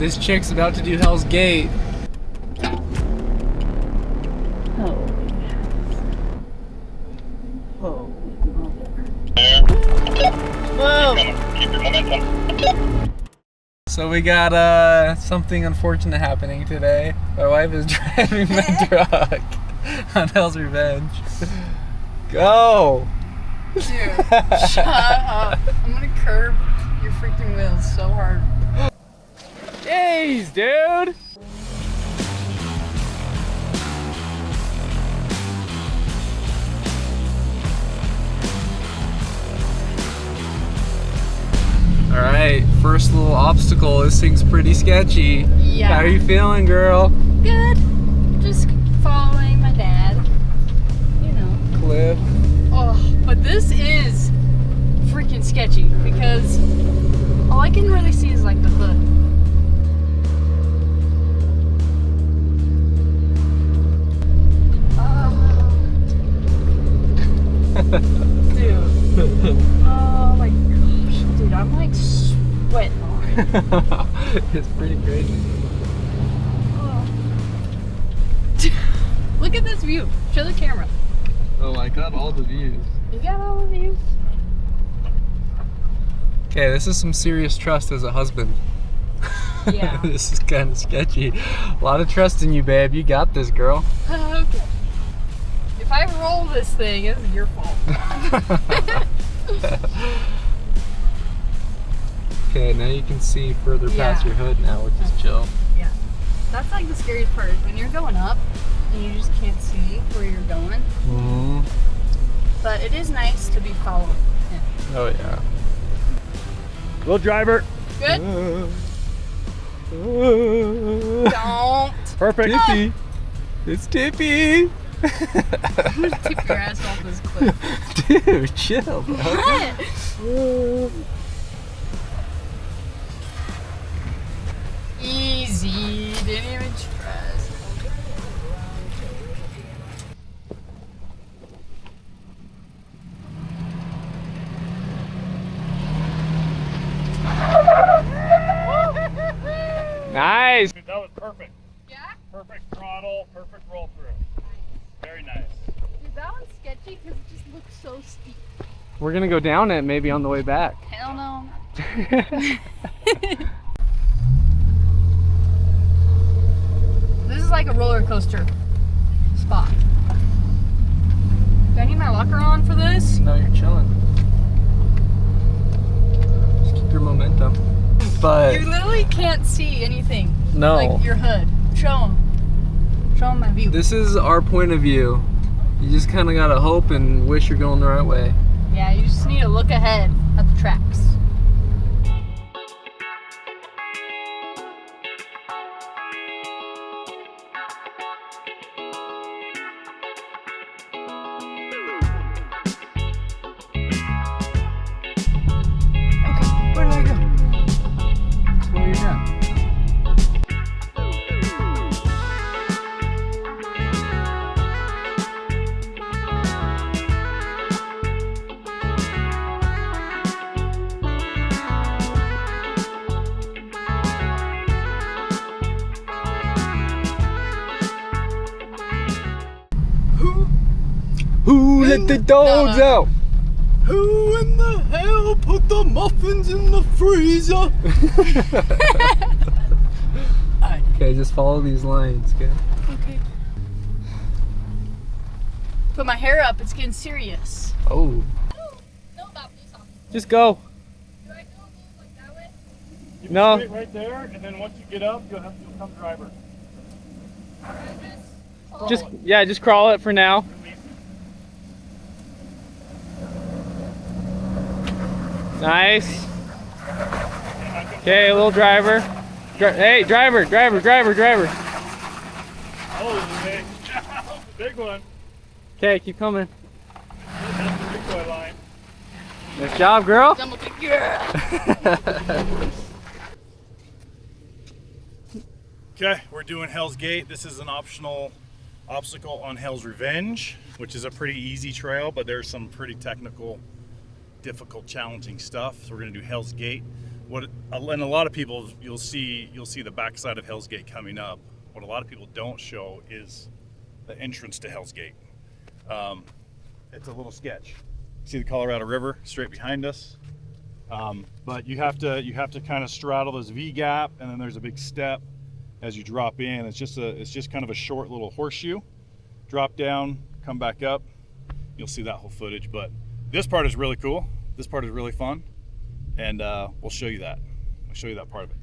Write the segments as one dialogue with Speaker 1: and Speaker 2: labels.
Speaker 1: This chick's about to do Hell's Gate.
Speaker 2: Oh. Oh. Whoa.
Speaker 3: Keep your momentum.
Speaker 1: So we got something unfortunate happening today. My wife is driving the truck on Hell's Revenge. Go!
Speaker 2: Dude, shut up. I'm gonna curb your freaking wheels so hard.
Speaker 1: Jeez, dude! Alright, first little obstacle. This thing's pretty sketchy.
Speaker 2: Yeah.
Speaker 1: How are you feeling, girl?
Speaker 2: Good. Just following my dad. You know.
Speaker 1: Cliff.
Speaker 2: Oh, but this is freaking sketchy because all I can really see is like the hood. Dude. Oh my gosh. Dude, I'm like sweating already.
Speaker 1: It's pretty crazy.
Speaker 2: Oh. Look at this view. Show the camera.
Speaker 1: Oh, I got all the views.
Speaker 2: You got all the views?
Speaker 1: Okay, this is some serious trust as a husband.
Speaker 2: Yeah.
Speaker 1: This is kind of sketchy. A lot of trust in you, babe. You got this, girl.
Speaker 2: Okay. If I roll this thing, it's your fault.
Speaker 1: Okay, now you can see further past your hood now, which is chill.
Speaker 2: Yeah. That's like the scariest part. When you're going up and you just can't see where you're going.
Speaker 1: Mm-hmm.
Speaker 2: But it is nice to be followed. Yeah.
Speaker 1: Oh, yeah.
Speaker 4: Little driver.
Speaker 2: Good? Don't.
Speaker 4: Perfect.
Speaker 1: Tippy. It's Tippy.
Speaker 2: I'm gonna tip your ass off this cliff.
Speaker 1: Dude, chill, bro.
Speaker 2: What? Easy. Didn't even stress.
Speaker 1: Nice.
Speaker 4: That was perfect.
Speaker 2: Yeah?
Speaker 4: Perfect throttle, perfect roll through. Very nice.
Speaker 2: Dude, that one's sketchy because it just looks so steep.
Speaker 1: We're going to go down it maybe on the way back.
Speaker 2: Hell no. This is like a roller coaster spot. Do I need my locker on for this?
Speaker 1: No, you're chilling. Just keep your momentum. But
Speaker 2: You literally can't see anything.
Speaker 1: no,
Speaker 2: Like your hood. Show them. Show them my view.
Speaker 1: this is our point of view. You just kind of got to hope and wish you're going the right way.
Speaker 2: Yeah, you just need to look ahead at the tracks. Okay, where do I go?
Speaker 1: That's where you're at. Who let the dogs out?
Speaker 4: Who in the hell put the muffins in the freezer?
Speaker 1: Okay, just follow these lines, okay?
Speaker 2: Okay. Put my hair up, it's getting serious.
Speaker 1: Oh,
Speaker 2: I don't know about police officers.
Speaker 1: just go.
Speaker 2: Do I go like that way?
Speaker 4: You
Speaker 1: No.
Speaker 4: straight right there, and then once you get up, you'll come driver.
Speaker 1: Just crawl it for now. Nice. Okay, little driver. Hey, driver.
Speaker 4: Oh, okay. Big one.
Speaker 1: Okay, keep coming.
Speaker 4: That's the recoil line.
Speaker 1: Nice job, girl.
Speaker 2: Double kick, yeah.
Speaker 4: Okay, we're doing Hell's Gate. This is an optional obstacle on Hell's Revenge, which is a pretty easy trail, but there's some pretty technical, difficult, challenging stuff. So we're gonna do Hell's Gate. and a lot of people, you'll see the backside of Hell's Gate coming up. What a lot of people don't show is the entrance to Hell's Gate. It's a little sketch. See the Colorado River straight behind us, but you have to kind of straddle this V gap, and then there's a big step as you drop in. It's just kind of a short little horseshoe. Drop down, come back up. You'll see that whole footage. But this part is really cool. This part is really fun, and we'll show you that. I'll show you that part of it.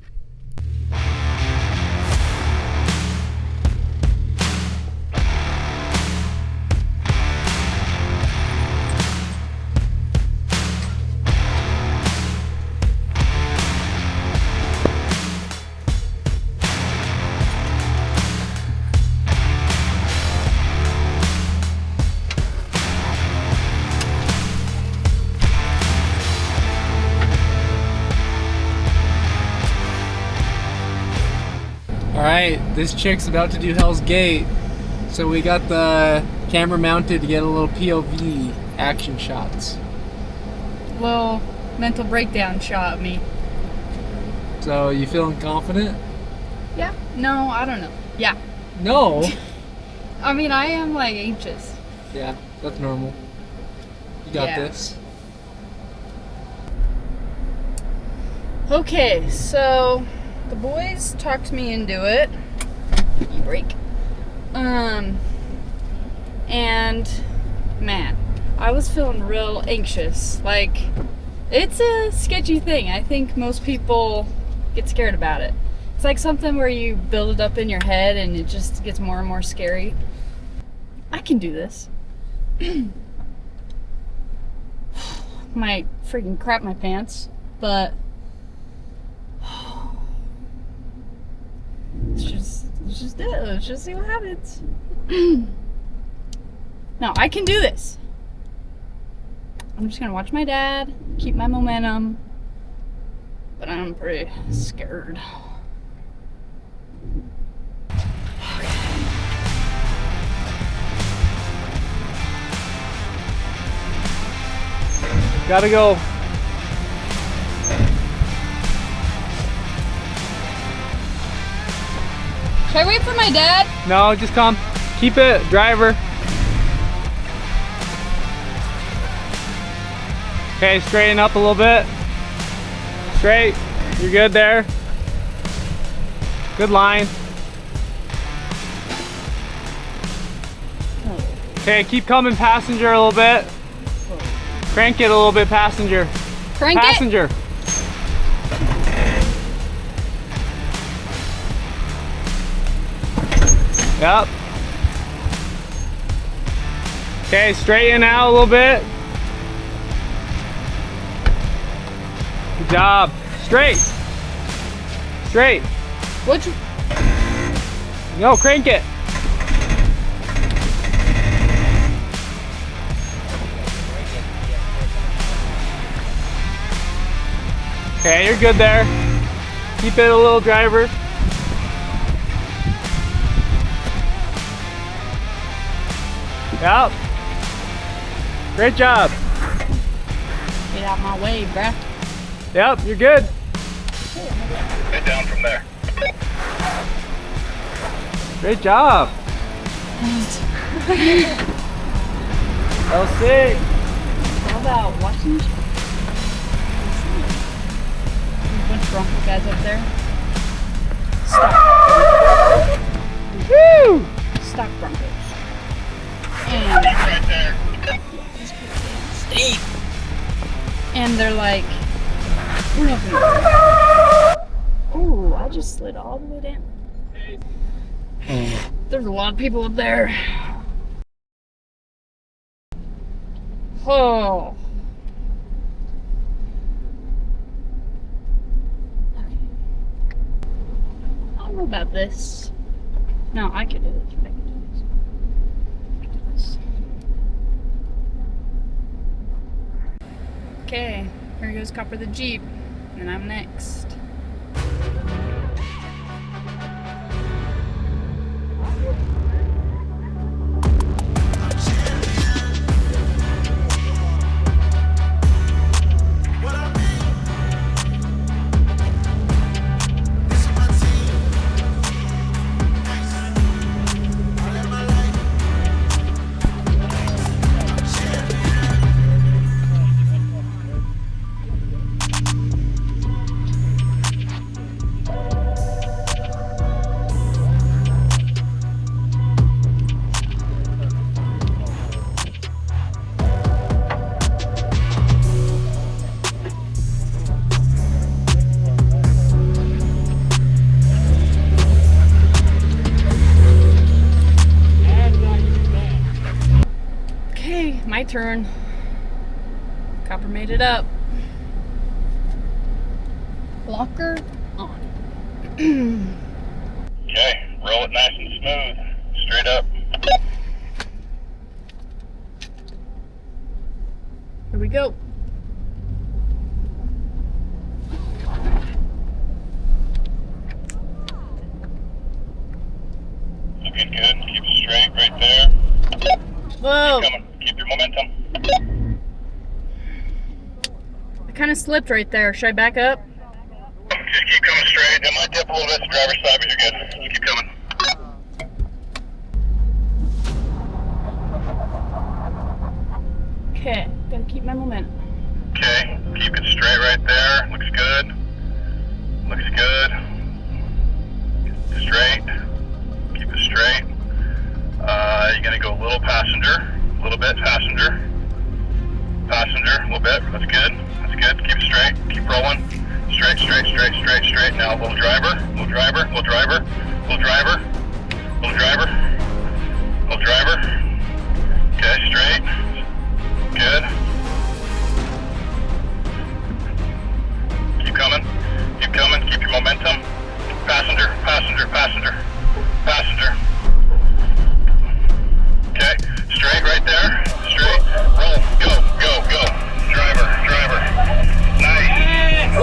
Speaker 1: Alright, this chick's about to do Hell's Gate, so we got the camera mounted to get a little POV action shots.
Speaker 2: Little mental breakdown shot of me.
Speaker 1: So, you feeling confident?
Speaker 2: Yeah. No, I don't know. Yeah.
Speaker 1: No!
Speaker 2: I mean, I am like anxious.
Speaker 1: Yeah, that's normal. You got
Speaker 2: Yeah.
Speaker 1: this.
Speaker 2: Okay, so the boys talked me into it. You break. And man, I was feeling real anxious. Like, it's a sketchy thing. I think most people get scared about it. It's like something where you build it up in your head and it just gets more and more scary. I can do this. Might freaking crap my pants, but let's just do it. Let's just see what happens. No, I can do this. I'm just gonna watch my dad, keep my momentum, but I'm pretty scared.
Speaker 1: Gotta go.
Speaker 2: Should I wait for my dad?
Speaker 1: No, just come. Keep it, driver. Okay, straighten up a little bit. Straight. You're good there. Good line. Okay, keep coming passenger a little bit. Crank it a little bit, passenger.
Speaker 2: Crank
Speaker 1: Passenger. Yep. Okay, straighten out a little bit. Good job. Straight. Straight.
Speaker 2: Which?
Speaker 1: No, crank it. Okay, you're good there. Keep it a little, driver. Yep. Great job.
Speaker 2: Get out my way, bruh.
Speaker 1: Yep, you're good.
Speaker 3: Get down from there.
Speaker 1: Great job. LC.
Speaker 2: How about watching? There's a bunch of Bronco guys up there. Stock.
Speaker 1: Woo!
Speaker 2: Stock Broncos. And
Speaker 3: Right there.
Speaker 2: steep. And they're like, we're not gonna. Oh, I just slid all the way down. There's a lot of people up there. Oh. I don't know about this. No, I could do this. I could do this. I could do this. Okay, here goes Copper the Jeep, and I'm next. right turn. Copper made it up. Blocker on.
Speaker 3: Okay, roll it nice and smooth. Straight up.
Speaker 2: Here we go.
Speaker 3: Looking good. Keep it straight right there.
Speaker 2: Whoa!
Speaker 3: Keep coming. Keep your momentum.
Speaker 2: I kind of slipped right there. Should I back up?
Speaker 3: Just keep coming straight. It might dip a little bit to the driver's side, but you're good. Just keep coming.
Speaker 2: Okay, gotta keep my momentum.
Speaker 3: Okay, keep it straight right there. Looks good. Looks good. Straight. Keep it straight. You're gonna go a little passenger. A little bit passenger. Passenger, a little bit. That's good. That's good. Keep it straight. Keep rolling. Straight, straight, straight, straight, straight. Now little driver. Little driver. Little driver. Little driver. Little driver. Little driver. Okay, straight. Good. Keep coming. Keep coming. Keep your momentum. Passenger, passenger, passenger, passenger. Okay, straight right there. Straight. Roll. Go, go, go. Driver, driver. Nice.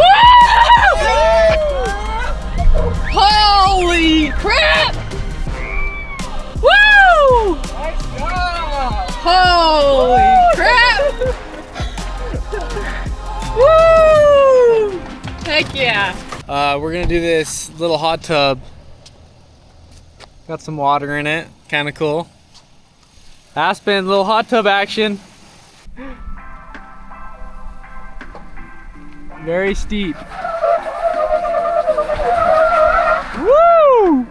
Speaker 2: Holy crap! Woo!
Speaker 1: Nice job!
Speaker 2: Holy crap! Woo! Heck yeah!
Speaker 1: We're gonna do this little hot tub. Got some water in it, kind of cool. Aspen, little hot tub action. Very steep. Woo!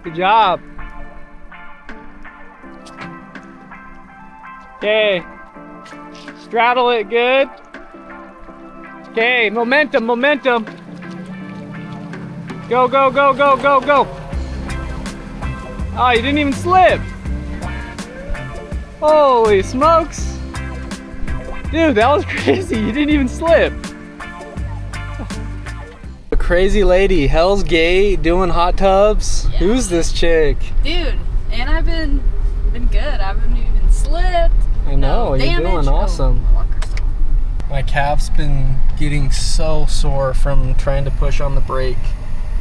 Speaker 1: Good job. Okay. Straddle it good. Okay, momentum, momentum. Go, go, go, go, go, go. Oh, you didn't even slip. Holy smokes. Dude, that was crazy. You didn't even slip. A crazy lady, Hell's Gate, doing hot tubs.
Speaker 2: Yeah.
Speaker 1: Who's this chick?
Speaker 2: Dude, and I've been good. I haven't even slipped.
Speaker 1: I know, you're
Speaker 2: damage.
Speaker 1: doing awesome. My calf's been getting so sore from trying to push on the brake.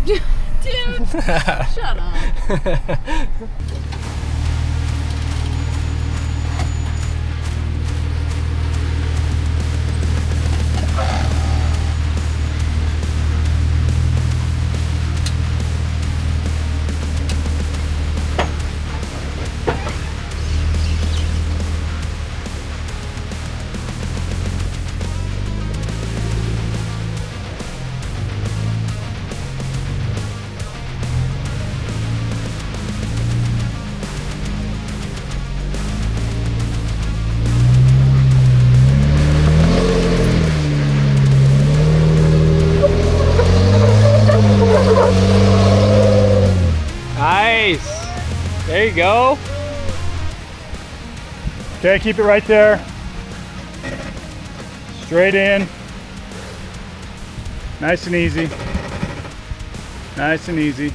Speaker 2: Dude, shut up.
Speaker 1: Nice. There you go.
Speaker 4: Okay, keep it right there. Straight in. Nice and easy. Nice and easy.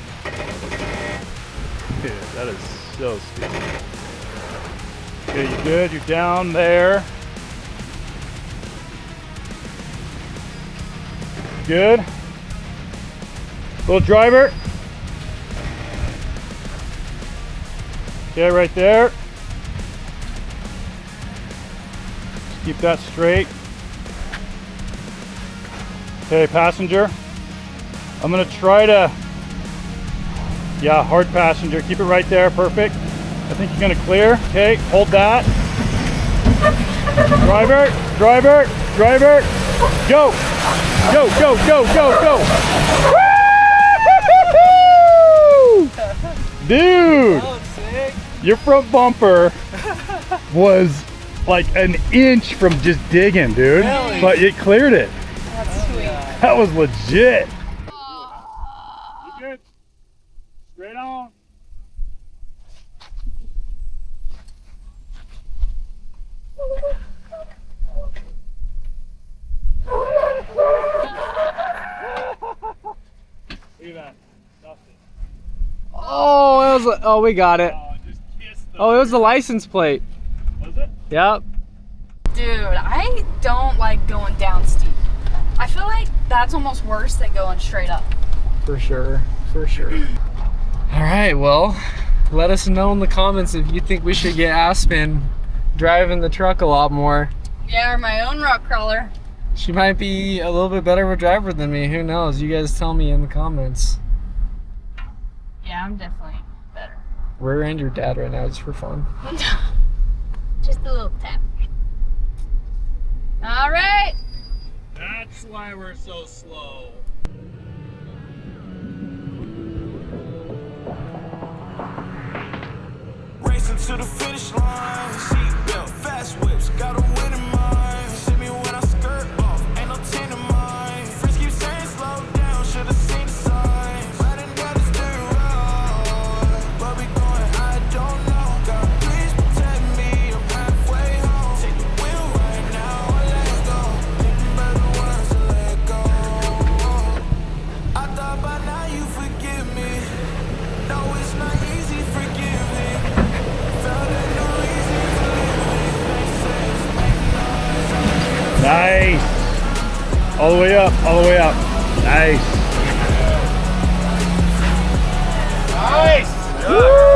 Speaker 4: Dude, that is so steep. Okay, you're good. You're down there. Good. Little driver. Okay, right there. Keep that straight. Okay, passenger. I'm gonna try to, yeah, hard passenger. Keep it right there, perfect. I think you're gonna clear. Okay, hold that. Driver, driver, driver. Go, go, go, go, go, go. Woo! Dude, your front bumper was like an inch from just digging, dude.
Speaker 1: Really?
Speaker 4: But it cleared it.
Speaker 2: That's sweet.
Speaker 4: That was legit. You good? Straight on. Look at that. Nothing.
Speaker 1: Oh, it was. Oh, we got it.
Speaker 4: Just kiss the
Speaker 1: Oh, it was the license plate.
Speaker 4: Was it?
Speaker 1: Yep.
Speaker 2: Dude, I don't like going down steep. I feel like that's almost worse than going straight up.
Speaker 1: For sure. For sure. All right. Well, let us know in the comments if you think we should get Aspen driving the truck a lot more.
Speaker 2: Yeah, or my own rock crawler.
Speaker 1: She might be a little bit better of a driver than me. Who knows? You guys tell me in the comments.
Speaker 2: Yeah, I'm definitely better.
Speaker 1: We're and your dad right now just for fun.
Speaker 2: Just a little tap. All right.
Speaker 4: That's why we're so slow.
Speaker 5: Racing to the finish line. Seatbelt, fast whips, got a win in mind. See me when I skirt off, ain't no 10 in mine. Friends keep saying slow down, should've seen the signs. Riding down this dirt road, where we going, I don't know. God, please protect me, I'm halfway home. Take the wheel right now, or let go. Thinking about the ones to let go. I thought by now you forgive me. No, it's not easy forgiving.
Speaker 4: Nice. All the way up, all the way up. Nice. Nice. Woo!